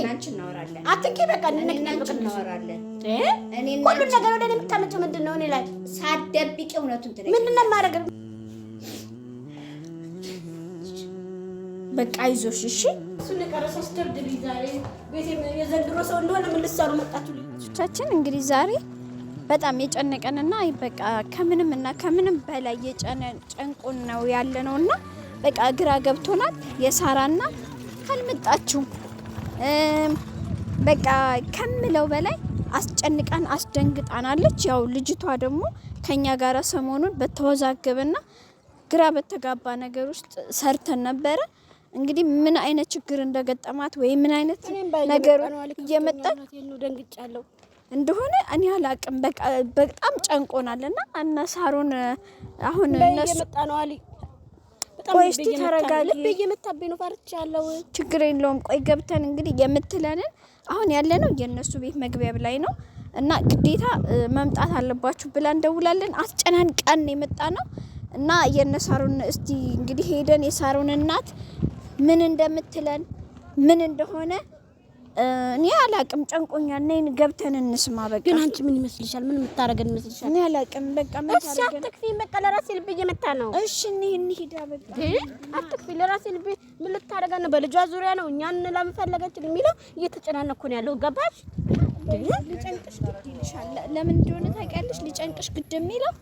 አንቺ እናወራለን። አትንኪ በቃ እናወራለን። ሁሉን ነገር ወደ እኔ የምታመጪው ምንድን ነው? እኔ ላይ ሳትደብቂ እውነቱን ትነግሪኝ። ምንድን ነው የማደርገው? በቃ አይዞሽ እሺ። እሱን ለቀረሰው ስተርድሪ ዛሬ ቤት የዘንድሮ ሰው እንደሆነ ምን ልትሰሩ መጣችሁ? ልጆቻችን እንግዲህ ዛሬ በጣም የጨነቀንና በቃ ከምንም በላይ ጨንቆን ነው ያለነውና በቃ ግራ ገብቶናል። የሳራና ካልመጣችሁ በቃ ከምለው በላይ አስደንግጣናለች። ያው ልጅቷ ደግሞ ከኛ ጋር ሰሞኑን በተወዛገበና ግራ በተጋባ ነገር ውስጥ ሰርተን ነበረ። እንግዲህ ምን አይነት ችግር እንደገጠማት ወይ ምን አይነት ነገር እየመጣ ደንግጫለሁ እንደሆነ እኔ አላቅም። በቃ በጣም ጨንቆናልና እና ሳሮን አሁን እነሱ እየመጣ ነው አሊ በጣም ልብ ተረጋጊ። ልብ እየመታብኝ ነው ፈርቻለሁ። ችግር የለውም። ቆይ ገብተን እንግዲህ የምትለንን አሁን ያለነው የነሱ ቤት መግቢያ ላይ ነው እና ግዴታ መምጣት አለባችሁ ብላ እንደውላለን። አስጨናንቀን የመጣ ነው እና የነሳሩን እስቲ እንግዲህ ሄደን የሳሩን እናት ምን እንደምትለን ምን እንደሆነ እኔ አላቅም። ጨንቆኛል። ነይ ገብተን እንስማ። በቃ ግን አንቺ ምን ይመስልሻል? ምን የምታረገን ይመስልሻል? እኔ አላቅም። በቃ ምን ታረገን? እሺ አትክፊ። በቃ ለራሴ ልብ እየመታ ነው። እሺ እንሂድ። በቃ አትክፊ። ለራሴ ልብ ምን ልታረጋን ነው? በልጇ ዙሪያ ነው እኛን ለምፈለገችን የሚለው እየተጨናነኩ ነው ያለው። ገባሽ? ሊጨንቅሽ ግድ ይልሻል። ለምን እንደሆነ ታውቂያለሽ? ሊጨንቅሽ ግድ የሚለው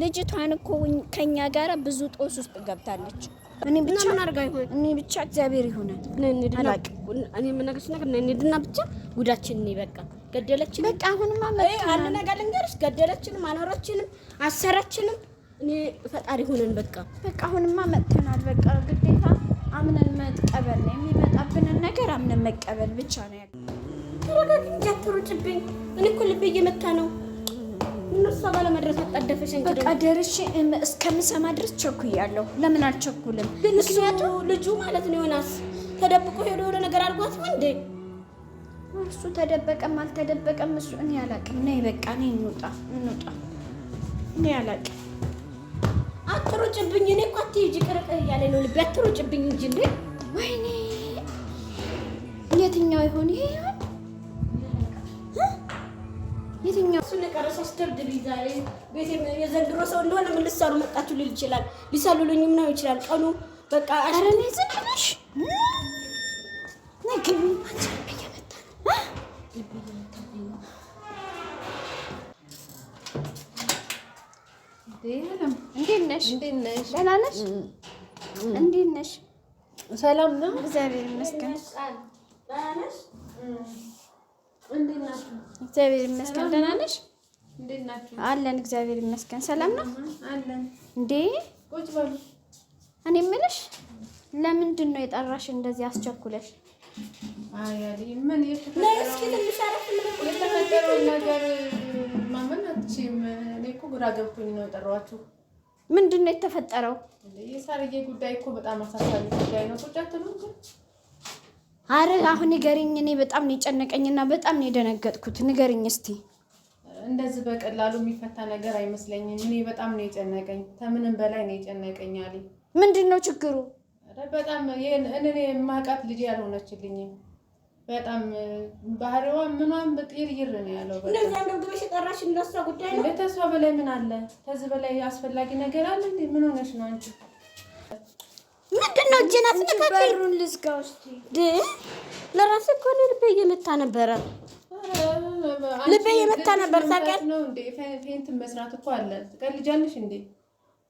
ልጅቷን እኮ ከኛ ጋር ብዙ ጦስ ውስጥ ገብታለች። እኔ ብቻ ምን አርጋ ይሆን? እኔ ብቻ እግዚአብሔር ይሆናል። እኔ የምነግርሽ ነገር እንሂድና ብቻ ጉዳችን ነው። በቃ ገደለችን። በቃ አሁንማ አንድ ነገር ልንገርሽ፣ ገደለችንም አኖረችንም አሰረችንም እኔ ፈጣሪ ሆነን በቃ አሁንማ መጥተናል። በቃ ግዴታ አምነን መቀበል ነው። የሚመጣብንን ነገር አምነን መቀበል ብቻ ነው ያለው። ተረጋጊ፣ አትሩጭብኝ። እኔ እኮ ልቤ እየመታ ነው። እነሱ ባለ መድረስ አጣደፈሽ እንጂ በቃ ደርሼ እስከምሰማ ድረስ ቸኩያለሁ። ለምን አልቸኩልም? ምክንያቱም ልጁ ማለት ነው ዮናስ ተደብቆ ሄዶ የሆነ ነገር አድርጓት ነው እንዴ? እሱ ተደበቀም አልተደበቀም እሱ እኔ አላቅም። ነይ በቃ ነይ እንውጣ። እኔ አላቅም። አትሩጭብኝ። እኔ እኮ አትሂጂ ቅርቅ እያለኝ ነው ልቤ። አትሩጭብኝ እንጂ እንዴ! ወይኔ የትኛው ይሆን ይሄ? የትኛው እሱ ለቀረሰው ስተርድሪ ዛሬ ቤት የዘንድሮ ሰው እንደሆነ ምን ልትሰሩ መጣችሁ ሊል ይችላል። ሊሰሉልኝም ነው ይችላል ቀኑ በቃ አረኔ ዝምብለሽ ነግብ አንቺ በየመጣ እንዴት ነሽ? ደህና ነሽ? እንዴት ነሽ? ሰላም ነው? እግዚአብሔር ይመስገን። ደህና ነሽ? እንዴት ናችሁ? እግዚአብሔር ይመስገን። ደህና ነሽ? እንዴት ናችሁ? አለን እግዚአብሔር ይመስገን። ሰላም ነው? አለን። እንዴ ቁጭ በሉ። እኔ የምልሽ ለምንድን ነው የጠራሽ እንደዚህ አስቸኩለሽ? አይ ምን የተፈጠረው ነገር ማመን አትችይም። እኔ እኮ ግራ ገብቶኝ ነው የጠራኋችሁ። ምንድን ነው የተፈጠረው? የሳርዬ ጉዳይ እኮ በጣም አሳሳቢ ጉዳይ ነው። ቁጭ አትሉም ግን? አረ አሁን ንገሪኝ። እኔ በጣም ነው የጨነቀኝና በጣም ነው የደነገጥኩት። ንገሪኝ እስቲ። እንደዚህ በቀላሉ የሚፈታ ነገር አይመስለኝም። እኔ በጣም ነው የጨነቀኝ። ከምንም በላይ ነው የጨነቀኝ አሊ። ምንድን ነው ችግሩ? በጣም እኔ የማውቃት ልጅ ያልሆነችልኝም በጣም ባህሪዋ ምኗም በጥይር ነው ያለው። በቃ እንደዛ ነው ግብሽ ጠራሽ እንደሷ ጉዳይ ነው። ለተስፋ በላይ ምን አለ? ከዚህ በላይ አስፈላጊ ነገር አለ እንዴ? ምን ሆነሽ ነው አንቺ? ምንድነው እጄን አትነካኪ። በሩን ልዝጋው እስቲ። ለራሴ እኮ ልቤ እየመታ ነበረ። ልቤ እየመታ ነበር። ታውቂያለሽ ነው እንዴ? ፌንት መስራት እኮ አለ። ትቀልጃለሽ እንዴ?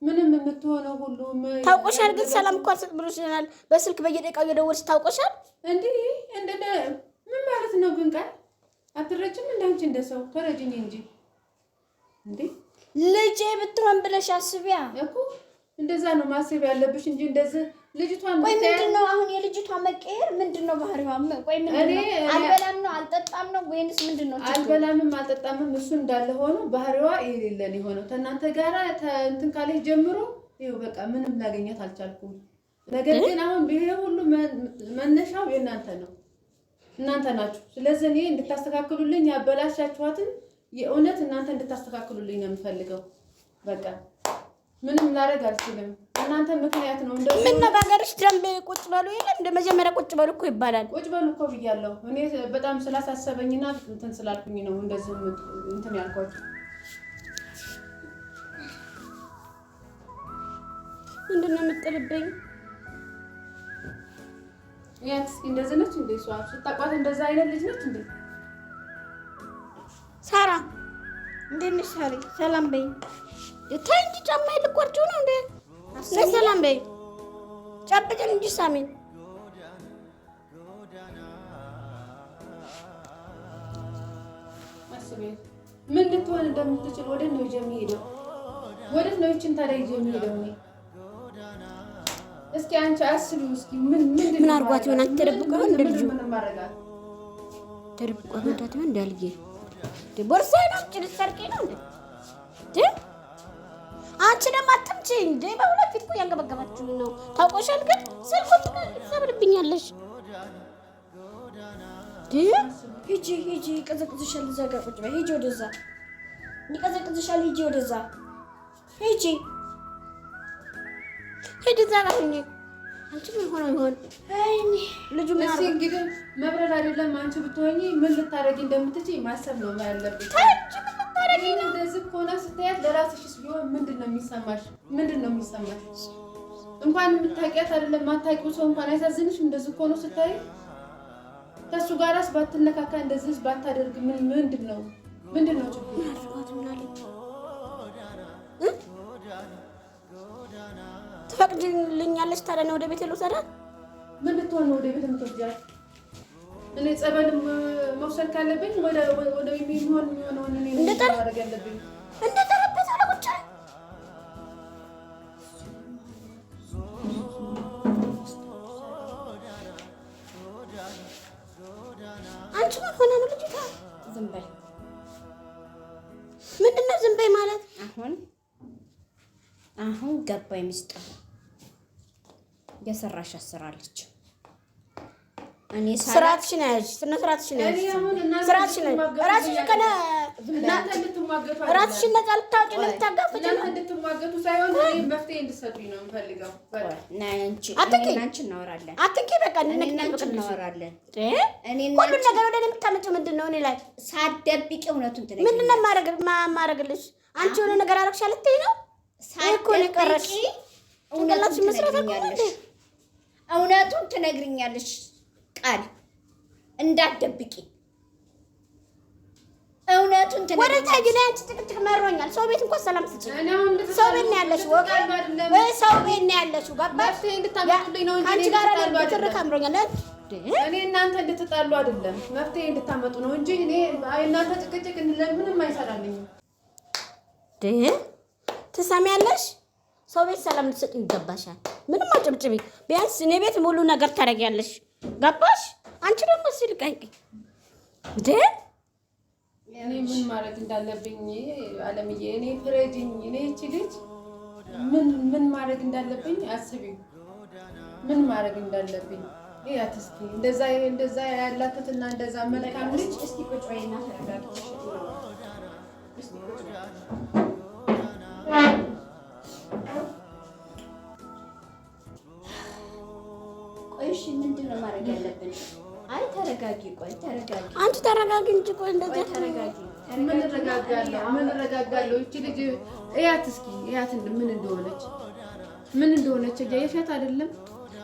ምንም የምትሆነው ሁሉ ታውቆሻል። ግን ሰላም እኮ አልሰጥ ብሎሻል። በስልክ በየደቂቃው እየደወልሽ ታውቆሻል እንዴ? እንደደ ምን ማለት ነው? ግን ቃል አትረጅም እንዳንቺ እንደሰው ተረጅኝ እንጂ እንዴ ልጄ ብትሆን ብለሽ አስቢያ እኮ። እንደዛ ነው ማሰብ ያለብሽ እንጂ እንደዚህ ልጅቷን ወይ ምንድነው አሁን የልጅቷ መቀየር ምንድነው ባህሪዋ? ወይ ምንድነው አልበላም ነው አልጠጣም ነው ወይንስ ምንድነው? አልበላምም አልጠጣምም እሱ እንዳለ ሆኖ ባህሪዋ የሌለን የሆነው ተናንተ ጋራ እንትን ካለች ጀምሮ ይኸው በቃ ምንም ላገኛት አልቻልኩም። ነገር ግን አሁን ይሄ ሁሉ መነሻው የእናንተ ነው። እናንተ ናችሁ። ስለዚህ እኔ እንድታስተካክሉልኝ ያበላሻችኋትን የእውነት እናንተ እንድታስተካክሉልኝ ነው የምፈልገው። በቃ ምንም ላደርግ አልችልም። እናንተ ምክንያት ነው እንደዚህ ምን ነው በሀገርሽ ደንብ ቁጭ በሉ የለም እንደ መጀመሪያ ቁጭ በሉ እኮ ይባላል። ቁጭ በሉ እኮ ብያለሁ። እኔ በጣም ስላሳሰበኝና እንትን ስላልኩኝ ነው እንደዚህ እንትን ያልኳችሁ። ምንድን ነው የምጥልብኝ? ያንስ እንደዚህ ነች እንዴ? እሷ ስታቋት እንደዛ አይነት ልጅ ነች እንዴ? ሳራ እንዴት ነሽ? ሳሪ ሰላም በይ። ታይ እንጂ ጫማዬን ልትቆርጪው ነው እንዴ? ሰላም በይ። ጨብጭን እንጂ ሳሚን። አስቤ ምን ልትሆን እንደምትችል ወዴት ነው ይዤ የምሄደው? ወዴት ነው ይችን ታዲያ ይዤ የምሄደው? እኔ እስኪ አንቺ አስቢው እስኪ ምን አድርጓት ይሆን? አንቺ ተደብቆ ነው እንደ ልጁ ምን ማረጋት ተደብቆ ወጣት ነው እንደ ልጄ ቦርሳዬን አምጪ ልትሰርቂ ነው እንዴ? አንቺ ደግሞ አትምጪ እንዴ! በሁለት ፊት እኮ ያንገበገባችሁ ነው ታውቆሻል። ግን ስልኩን ትሰብርብኛለሽ። ሂጂ ይቀዘቅዝሻል። እዛ ጋር ቁጭ በይ። ሂጂ ወደዛ ይቀዘቅዝሻል። ሂጂ ወደዛ ሂጂ እዛ ጋር ሁኚ። አንቺ ምን ሆኖ ይሆን? አይኔ ልጁ ምን አርጉ እንግዲህ መብረር አይደለም። አንቺ ብትሆኚ ምን ልታረጊ እንደምትችይ ማሰብ ነው ያለብሽ። ታንቺ ምን ልታረጊ ነው? እንደዚህ ሆነ ስታያት ለራስሽስ ቢሆን ምንድነው የሚሰማሽ? እንኳን የምታውቂያት አይደለም ማታውቂው ሰው እንኳን አይሳዝንሽ? እንደዚህ ሆኖ ስታይ ከሱ ጋራስ ባትነካካ እንደዚህ ባታደርግ ምንድነው ችግሩ? ትፈቅጂልኛለሽ ታዲያ ነው ወደ ቤት ልውሰዳት? ምን ልትሆን ነው ወደ ቤት የምትወስጃት? እኔ ጸበልም መውሰድ ካለብኝ ወደ የሚሆነውን እኔ ማድረግ ያለብኝ እንደ ጠረጴዛ ላይ ቁጭ አንቺ ምን ሆነ ነው ልጅቷ? ዝም በይ። ምንድን ነው ዝም በይ ማለት? አሁን ገባኝ ሚስጥሩ። የሰራሽ አስራለች። እኔ ስራትሽን ያዥ፣ ስራትሽን ያዥ፣ ስራትሽን ራስሽን ከነ ራስሽን ነፃ ልታወጪ ነው ልታጋፍጪ ነው። እንድትሟገቱ ሳይሆን እኔ መፍትሄ እንድትሰጡኝ ነው የምፈልገው። አንቺ እናወራለን። አትንኪ በቃ እናወራለን። ሁሉን ነገር ወደ እኔ የምታመጪው ምንድን ነው? እኔ ላይ ሳትደብቂ እውነቱን ትነግሪኛለሽ። ምንድን ነው የማደርግልሽ? አንቺ የሆነ ነገር አደረግሽ አልትይ ነው እኮ ነው የቀረሽ። ጭንቅላትሽ መስራት አልኩ። እውነቱን ትነግሪኛለሽ። ቃል እንዳትደብቂ እውነቱን ትነግሪኛለሽ። ወደ ታይ ግን አንቺ ጭቅጭቅ መሮኛል። ሰው ቤት እንኳን ሰላም ስጪ። ሰው ቤት ነው ያለሽው ወገን፣ ሰው ቤት ነው ያለሽው። ገባሽ? እንድታመጡልኝ ነው እንጂ አንቺ ጋር ትርክ አምሮኛል። እኔ እናንተ እንድትጣሉ አይደለም መፍትሄ እንድታመጡ ነው እንጂ እኔ እናንተ ጭቅጭቅ ምንም አይሰራልኝም። ትሰሚያለሽ? ሰው ቤት ሰላም ልትሰጪ ይገባሻል። ምንም አጭብጭቢ። ቢያንስ እኔ ቤት ሙሉ ነገር ታደርጊያለሽ። ገባሽ? አንቺ ደግሞ ሲልቀቂ እኔ ምን ማድረግ እንዳለብኝ አለምዬ፣ እኔ ፍረጅኝ። እኔ እቺ ልጅ ምን ማድረግ እንዳለብኝ አስቢው። ምን ማድረግ እንዳለብኝ ያት እስኪ እንደዛ ያላትና እንደዛ መልካም ልጅ እስኪ ቁጭ በይና ተረጋግተሽ እስኪ ቁጭ እሺ ምንድን ነው ማድረግ ያለብን? አይ ተረጋጊ። ቆይ ተረጋጊ። አንቺ ተረጋጊ እንጂ ቆይ እንደዚህ ተረጋጊ። ምን እረጋጋለሁ? እቺ ልጅ እያት እስኪ እያት ምን እንደሆነች እያየሻት አይደለም?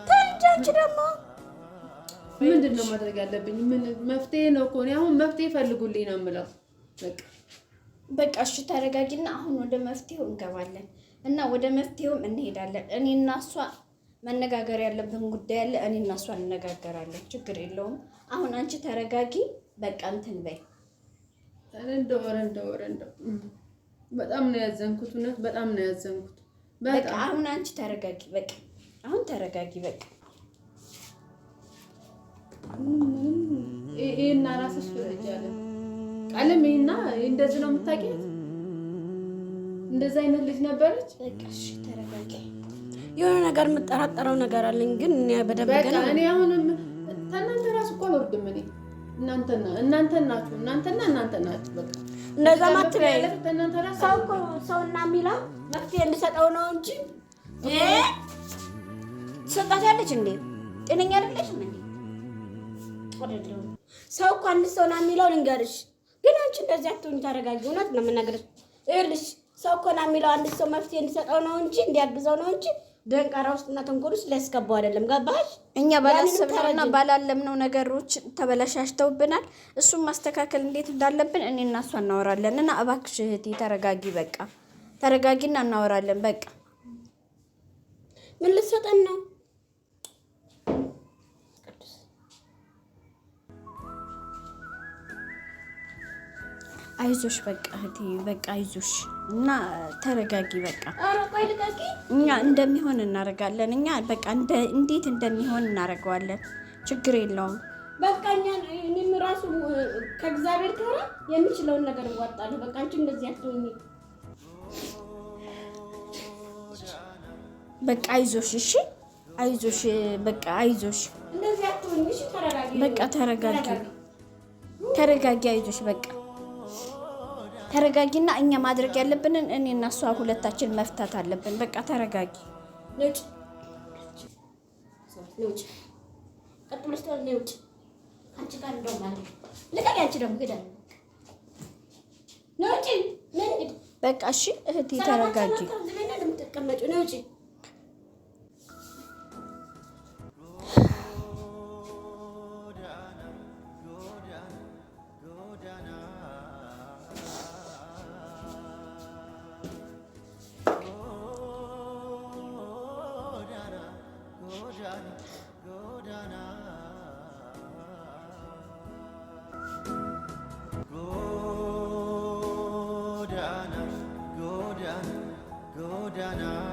ታንቺ አንቺ ደግሞ ምንድን ነው ማድረግ ያለብኝ? ምን መፍትሄ ነው እኮ እኔ አሁን መፍትሄ ፈልጉልኝ ነው የምለው። በቃ እሺ ተረጋጊና አሁን ወደ መፍትሄው እንገባለን እና ወደ መፍትሄውም እንሄዳለን። እኔና እሷ መነጋገር ያለብን ጉዳይ አለ። እኔና እሷ እንነጋገራለን። ችግር የለውም። አሁን አንቺ ተረጋጊ። በቃ እንትን በይ። እንደው በጣም ነው ያዘንኩት። እውነት በጣም ነው ያዘንኩት። በቃ አሁን አንቺ ተረጋጊ። በቃ አሁን ተረጋጊ። በቃ ይሄና ራስሽ ፍረጅ አለ ቃልም ይሄና እንደዚህ ነው የምታውቂው? እንደዛ አይነት ልጅ ነበረች። በቃ እሺ ተረጋጊ። የሆነ ነገር የምጠራጠረው ነገር አለኝ፣ ግን እኔ በደንብ ገና እኔ አሁንም እናንተ ራሱ እኮ አልወርድም። እኔ እናንተ ናችሁ በቃ እንደዛ ማትበይ ሰውና የሚለው መፍትሄ እንድሰጠው ነው እንጂ ትሰጣታለች እንዴ? ጤነኛ አይደለሽም እንዴ? ሰው እኮ አንድ ሰው ና የሚለው ልንገርሽ፣ ግን አንቺ እንደዚህ አትሆኚ። ታረጋጊ። እውነት ነው የምነግርሽ። ይኸውልሽ ሰው እኮ ና የሚለው አንድ ሰው መፍትሄ እንዲሰጠው ነው እንጂ እንዲያግዘው ነው እንጂ ደንቃራ ውስጥና ተንኮል ውስጥ ሊያስገባው አይደለም። ገባሽ? እኛ ባላሰብነውና ባላለምነው ነገሮች ተበላሽተውብናል። እሱን ማስተካከል እንዴት እንዳለብን እኔ እና እሷ እናወራለን። እና እባክሽ እህቴ ተረጋጊ። በቃ ተረጋጊና እናወራለን። በቃ ምን ልትሰጠን ነው? አይዞሽ በቃ እህቴ በቃ አይዞሽ እና ተረጋጊ። በቃ ኧረ ቆይ ልቀቂ። እኛ እንደሚሆን እናደርጋለን። እኛ በቃ እንዴት እንደሚሆን እናደርገዋለን። ችግር የለውም። በቃ እኔም ራሱ ከእግዚአብሔር ጋር የምችለውን ነገር እንዋጣለሁ። በቃ አንቺ እንደዚህ አትሆኚ። በቃ አይዞሽ። እሺ አይዞሽ። በቃ አይዞሽ። እንደዚህ አትሆኚ። እሺ ተረጋጊ። በቃ ተረጋጊ። ተረጋጊ። አይዞሽ በቃ ተረጋጊና እኛ ማድረግ ያለብንን እኔ እና እሷ ሁለታችን መፍታት አለብን። በቃ ተረጋጊ። ነጭ ቀጥ ብለሽ ነጭ አንቺ ጋር እንደው ማለት ልቀቂ። አንቺ ደግሞ ሄዳ ነጭ በቃ እሺ እህቴ ተረጋጊ። ነጭ Godana